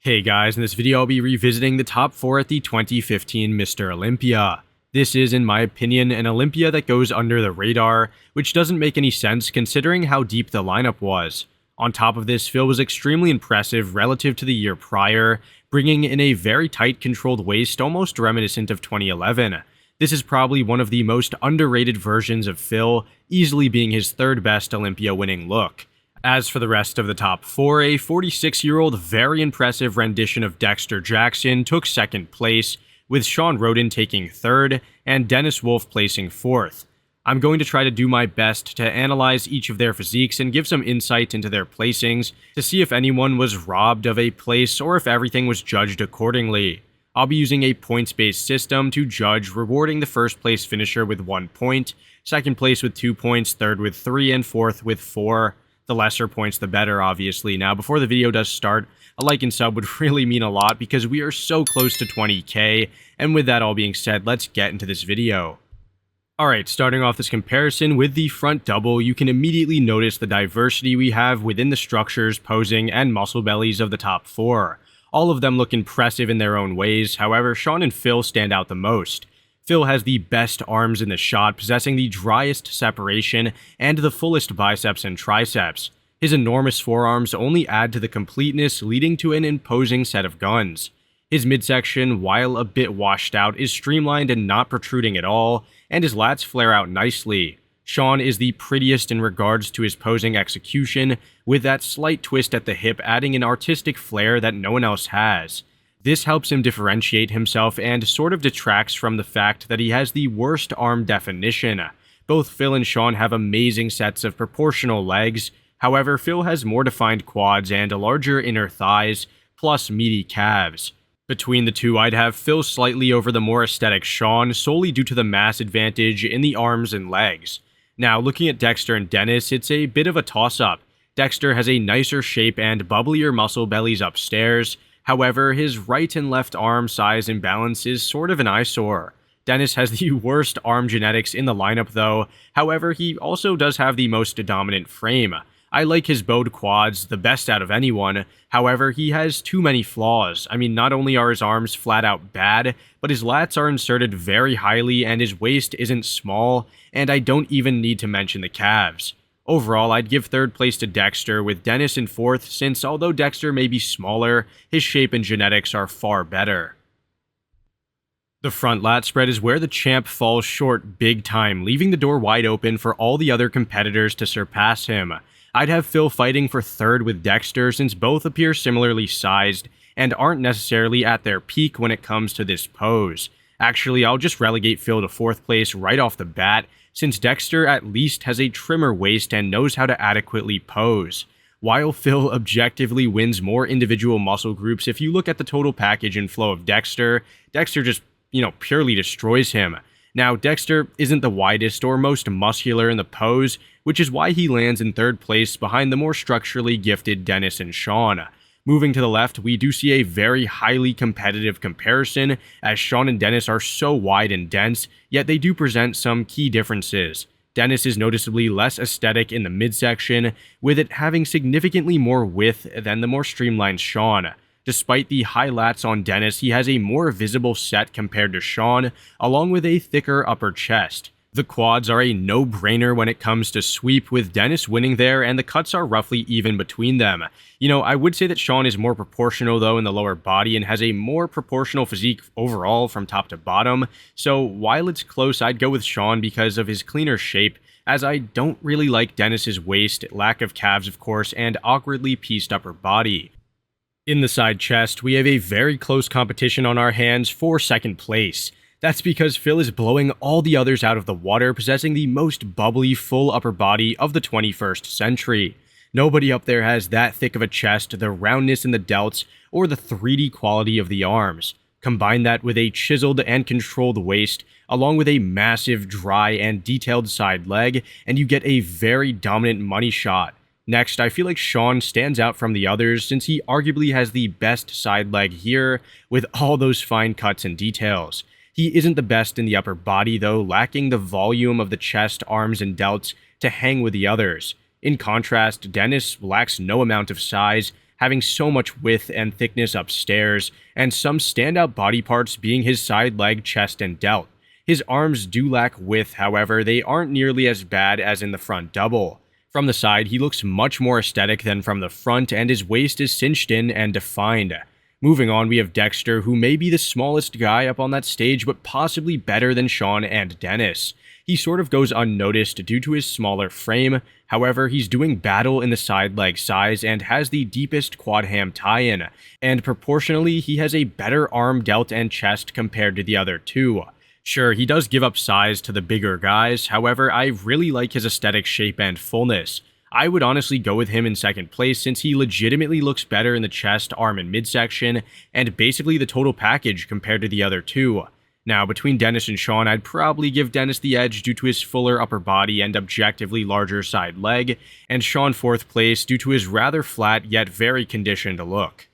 Hey guys, in this video I'll be revisiting the top 4 at the 2015 Mr. Olympia. This is, in my opinion, an Olympia that goes under the radar, which doesn't make any sense considering how deep the lineup was. On top of this, Phil was extremely impressive relative to the year prior, bringing in a very tight controlled waist almost reminiscent of 2011. This is probably one of the most underrated versions of Phil, easily being his third best Olympia winning look. As for the rest of the top 4, a 46-year-old very impressive rendition of Dexter Jackson took second place, with Sean Roden taking third, and Dennis Wolf placing fourth. I'm going to try to do my best to analyze each of their physiques and give some insight into their placings to see if anyone was robbed of a place or if everything was judged accordingly. I'll be using a points-based system to judge, rewarding the first place finisher with 1 point, second place with 2 points, third with 3, and fourth with 4. The lesser points, the better, obviously. Now, before the video does start, a like and sub would really mean a lot because we are so close to 20k, and with that all being said, let's get into this video. Alright, starting off this comparison with the front double, you can immediately notice the diversity we have within the structures, posing, and muscle bellies of the top 4. All of them look impressive in their own ways, however, Sean and Phil stand out the most. Phil has the best arms in the shot, possessing the driest separation and the fullest biceps and triceps. His enormous forearms only add to the completeness, leading to an imposing set of guns. His midsection, while a bit washed out, is streamlined and not protruding at all, and his lats flare out nicely. Sean is the prettiest in regards to his posing execution, with that slight twist at the hip adding an artistic flair that no one else has. This helps him differentiate himself and sort of detracts from the fact that he has the worst arm definition. Both Phil and Sean have amazing sets of proportional legs, however Phil has more defined quads and larger inner thighs, plus meaty calves. Between the two, I'd have Phil slightly over the more aesthetic Sean solely due to the mass advantage in the arms and legs. Now, looking at Dexter and Dennis, it's a bit of a toss-up. Dexter has a nicer shape and bubblier muscle bellies upstairs. However, his right and left arm size imbalance is sort of an eyesore. Dennis has the worst arm genetics in the lineup though, however he also does have the most dominant frame. I like his bowed quads the best out of anyone, however he has too many flaws. I mean, not only are his arms flat out bad, but his lats are inserted very highly and his waist isn't small, and I don't even need to mention the calves. Overall, I'd give third place to Dexter, with Dennis in fourth, since although Dexter may be smaller, his shape and genetics are far better. The front lat spread is where the champ falls short big time, leaving the door wide open for all the other competitors to surpass him. I'd have Phil fighting for third with Dexter, since both appear similarly sized and aren't necessarily at their peak when it comes to this pose. Actually, I'll just relegate Phil to fourth place right off the bat, since Dexter at least has a trimmer waist and knows how to adequately pose. While Phil objectively wins more individual muscle groups, if you look at the total package and flow of Dexter just, purely destroys him. Now, Dexter isn't the widest or most muscular in the pose, which is why he lands in third place behind the more structurally gifted Dennis and Sean. Moving to the left, we do see a very highly competitive comparison, as Sean and Dennis are so wide and dense, yet they do present some key differences. Dennis is noticeably less aesthetic in the midsection, with it having significantly more width than the more streamlined Sean. Despite the high lats on Dennis, he has a more visible set compared to Sean, along with a thicker upper chest. The quads are a no-brainer when it comes to sweep, with Dennis winning there, and the cuts are roughly even between them. I would say that Sean is more proportional though in the lower body and has a more proportional physique overall from top to bottom, so while it's close, I'd go with Sean because of his cleaner shape, as I don't really like Dennis's waist, lack of calves of course, and awkwardly pieced upper body. In the side chest, we have a very close competition on our hands for second place. That's because Phil is blowing all the others out of the water, possessing the most bubbly, full upper body of the 21st century. Nobody up there has that thick of a chest, the roundness in the delts, or the 3D quality of the arms. Combine that with a chiseled and controlled waist, along with a massive, dry, and detailed side leg, and you get a very dominant money shot. Next, I feel like Sean stands out from the others since he arguably has the best side leg here, with all those fine cuts and details. He isn't the best in the upper body though, lacking the volume of the chest, arms, and delts to hang with the others. In contrast, Dennis lacks no amount of size, having so much width and thickness upstairs, and some standout body parts being his side leg, chest, and delt. His arms do lack width, however, they aren't nearly as bad as in the front double. From the side, he looks much more aesthetic than from the front, and his waist is cinched in and defined. Moving on, we have Dexter, who may be the smallest guy up on that stage, but possibly better than Sean and Dennis. He sort of goes unnoticed due to his smaller frame, however, he's doing battle in the side leg size and has the deepest quad ham tie-in, and proportionally, he has a better arm, delt, and chest compared to the other two. Sure, he does give up size to the bigger guys, however, I really like his aesthetic shape and fullness. I would honestly go with him in second place since he legitimately looks better in the chest, arm, and midsection, and basically the total package compared to the other two. Now, between Dennis and Sean, I'd probably give Dennis the edge due to his fuller upper body and objectively larger side leg, and Sean fourth place due to his rather flat yet very conditioned look.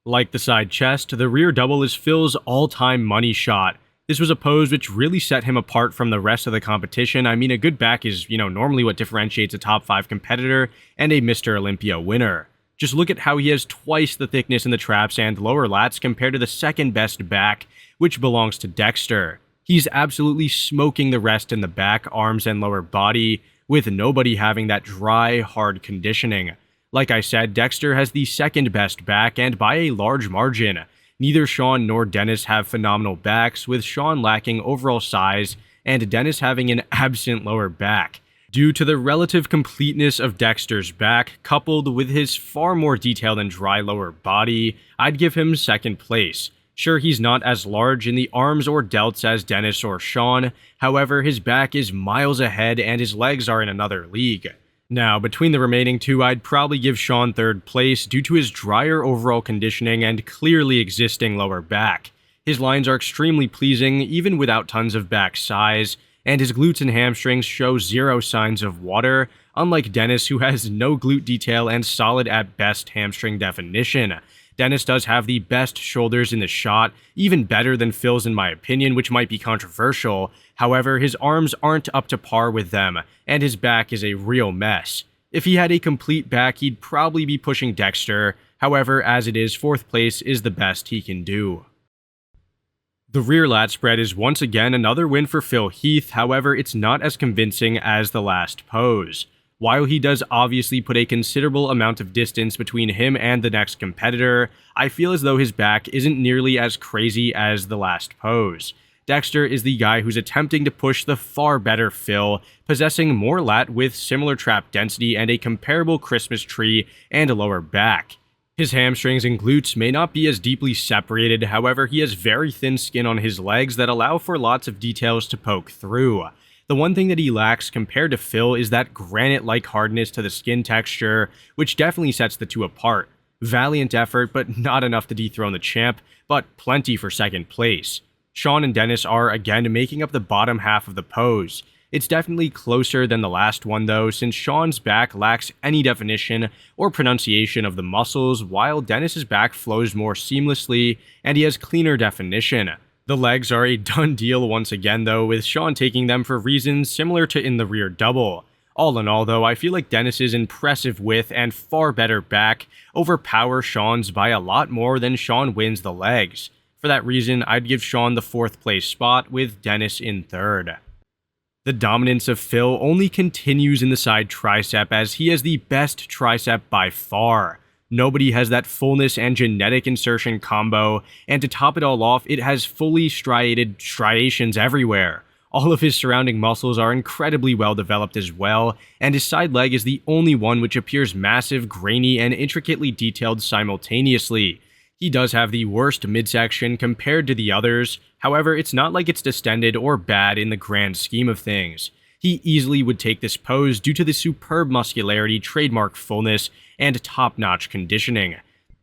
Like the side chest, the rear double is Phil's all-time money shot. This was a pose which really set him apart from the rest of the competition. I mean, a good back is, normally what differentiates a top 5 competitor and a Mr. Olympia winner. Just look at how he has twice the thickness in the traps and lower lats compared to the second best back, which belongs to Dexter. He's absolutely smoking the rest in the back, arms, and lower body, with nobody having that dry, hard conditioning. Like I said, Dexter has the second best back, and by a large margin. Neither Sean nor Dennis have phenomenal backs, with Sean lacking overall size and Dennis having an absent lower back. Due to the relative completeness of Dexter's back, coupled with his far more detailed and dry lower body, I'd give him second place. Sure, he's not as large in the arms or delts as Dennis or Sean, however, his back is miles ahead and his legs are in another league. Now, between the remaining two, I'd probably give Sean third place due to his drier overall conditioning and clearly existing lower back. His lines are extremely pleasing, even without tons of back size, and his glutes and hamstrings show zero signs of water, unlike Dennis, who has no glute detail and solid at best hamstring definition. Dennis does have the best shoulders in the shot, even better than Phil's in my opinion, which might be controversial. However, his arms aren't up to par with them, and his back is a real mess. If he had a complete back, he'd probably be pushing Dexter. However, as it is, fourth place is the best he can do. The rear lat spread is once again another win for Phil Heath, however, it's not as convincing as the last pose. While he does obviously put a considerable amount of distance between him and the next competitor, I feel as though his back isn't nearly as crazy as the last pose. Dexter is the guy who's attempting to push the far better Phil, possessing more lat with similar trap density and a comparable Christmas tree and a lower back. His hamstrings and glutes may not be as deeply separated, however he has very thin skin on his legs that allow for lots of details to poke through. The one thing that he lacks compared to Phil is that granite-like hardness to the skin texture, which definitely sets the two apart. Valiant effort, but not enough to dethrone the champ, but plenty for second place. Sean and Dennis are again making up the bottom half of the pose. It's definitely closer than the last one though, since Sean's back lacks any definition or pronunciation of the muscles, while Dennis's back flows more seamlessly and he has cleaner definition. The legs are a done deal once again though, with Sean taking them for reasons similar to in the rear double. All in all though, I feel like Dennis's impressive width and far better back overpower Sean's by a lot more than Sean wins the legs. For that reason, I'd give Sean the fourth place spot with Dennis in third. The dominance of Phil only continues in the side tricep as he has the best tricep by far. Nobody has that fullness and genetic insertion combo, and to top it all off, it has fully striated striations everywhere. All of his surrounding muscles are incredibly well developed as well, and his side leg is the only one which appears massive, grainy, and intricately detailed simultaneously. He does have the worst midsection compared to the others, however, it's not like it's distended or bad in the grand scheme of things. He easily would take this pose due to the superb muscularity, trademark fullness, and top-notch conditioning.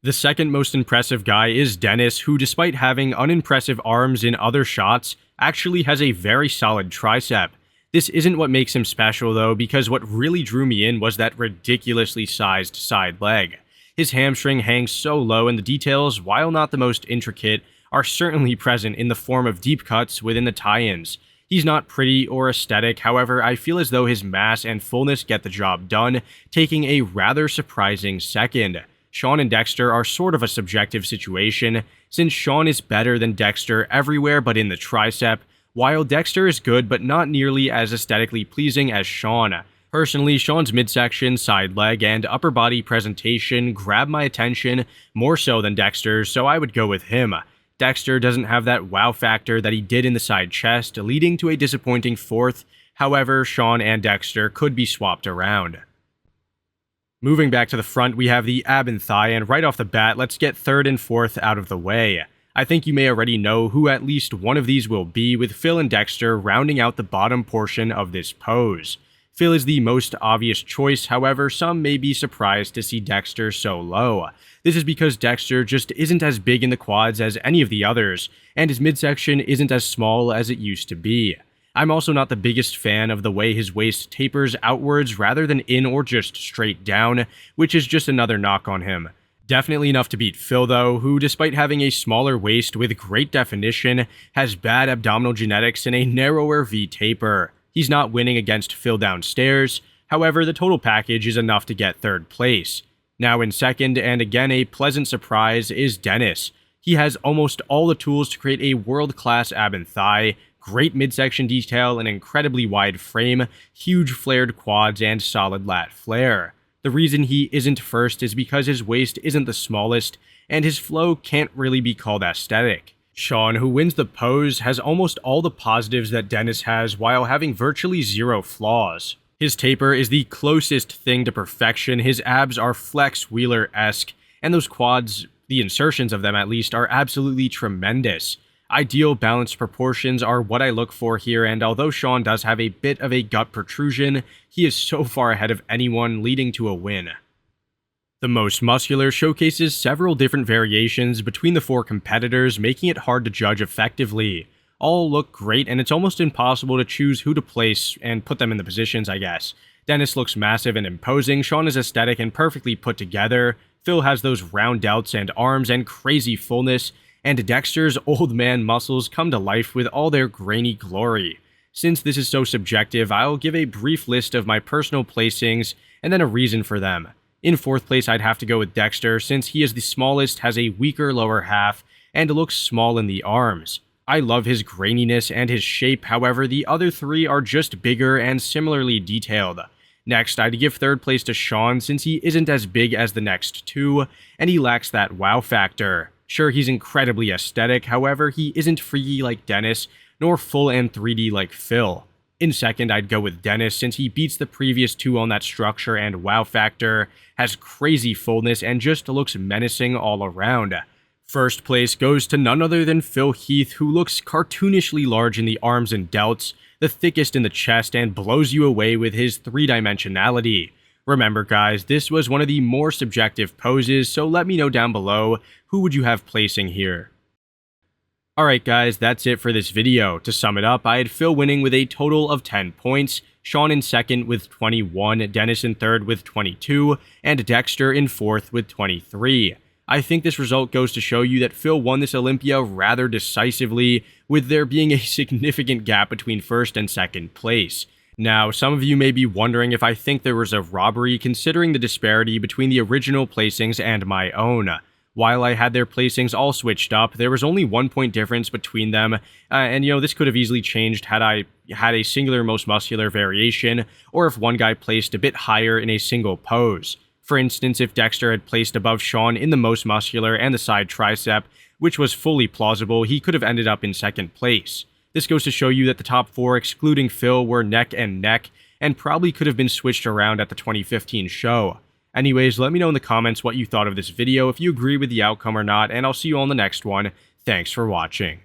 The second most impressive guy is Dennis, who despite having unimpressive arms in other shots, actually has a very solid tricep. This isn't what makes him special though, because what really drew me in was that ridiculously sized side leg. His hamstring hangs so low and the details, while not the most intricate, are certainly present in the form of deep cuts within the tie-ins. He's not pretty or aesthetic, however, I feel as though his mass and fullness get the job done, taking a rather surprising second. Sean and Dexter are sort of a subjective situation, since Sean is better than Dexter everywhere but in the tricep, while Dexter is good but not nearly as aesthetically pleasing as Sean. Personally, Sean's midsection, side leg, and upper body presentation grab my attention more so than Dexter's, so I would go with him. Dexter doesn't have that wow factor that he did in the side chest, leading to a disappointing fourth. However, Sean and Dexter could be swapped around. Moving back to the front, we have the ab and thigh, and right off the bat, let's get third and fourth out of the way. I think you may already know who at least one of these will be, with Phil and Dexter rounding out the bottom portion of this pose. Phil is the most obvious choice, however, some may be surprised to see Dexter so low. This is because Dexter just isn't as big in the quads as any of the others, and his midsection isn't as small as it used to be. I'm also not the biggest fan of the way his waist tapers outwards rather than in or just straight down, which is just another knock on him. Definitely enough to beat Phil though, who despite having a smaller waist with great definition, has bad abdominal genetics and a narrower V taper. He's not winning against Phil downstairs, however the total package is enough to get third place. Now in second, and again a pleasant surprise, is Dennis. He has almost all the tools to create a world-class ab and thigh, great midsection detail, an incredibly wide frame, huge flared quads, and solid lat flare. The reason he isn't first is because his waist isn't the smallest, and his flow can't really be called aesthetic. Sean, who wins the pose, has almost all the positives that Dennis has while having virtually zero flaws. His taper is the closest thing to perfection, his abs are Flex Wheeler-esque, and those quads, the insertions of them at least, are absolutely tremendous. Ideal balanced proportions are what I look for here, and although Sean does have a bit of a gut protrusion, he is so far ahead of anyone, leading to a win. The Most Muscular showcases several different variations between the four competitors, making it hard to judge effectively. All look great, and it's almost impossible to choose who to place and put them in the positions, I guess. Dennis looks massive and imposing, Sean is aesthetic and perfectly put together, Phil has those round delts and arms and crazy fullness, and Dexter's old man muscles come to life with all their grainy glory. Since this is so subjective, I'll give a brief list of my personal placings and then a reason for them. In fourth place, I'd have to go with Dexter, since he is the smallest, has a weaker lower half, and looks small in the arms. I love his graininess and his shape, however, the other three are just bigger and similarly detailed. Next, I'd give third place to Sean, since he isn't as big as the next two, and he lacks that wow factor. Sure, he's incredibly aesthetic, however, he isn't freaky like Dennis, nor full and 3D like Phil. In second, I'd go with Dennis, since he beats the previous two on that structure and wow factor, has crazy fullness, and just looks menacing all around. First place goes to none other than Phil Heath, who looks cartoonishly large in the arms and delts, the thickest in the chest, and blows you away with his three-dimensionality. Remember guys, this was one of the more subjective poses, so let me know down below, who would you have placing here? Alright guys, that's it for this video. To sum it up, I had Phil winning with a total of 10 points, Sean in second with 21, Dennis in third with 22, and Dexter in fourth with 23. I think this result goes to show you that Phil won this Olympia rather decisively, with there being a significant gap between first and second place. Now, some of you may be wondering if I think there was a robbery, considering the disparity between the original placings and my own. While I had their placings all switched up, there was only 1 point difference between them, and this could have easily changed had I had a singular Most Muscular variation, or if one guy placed a bit higher in a single pose. For instance, if Dexter had placed above Sean in the Most Muscular and the side tricep, which was fully plausible, he could have ended up in second place. This goes to show you that the top four, excluding Phil, were neck and neck, and probably could have been switched around at the 2015 show. Anyways, let me know in the comments what you thought of this video, if you agree with the outcome or not, and I'll see you on the next one. Thanks for watching.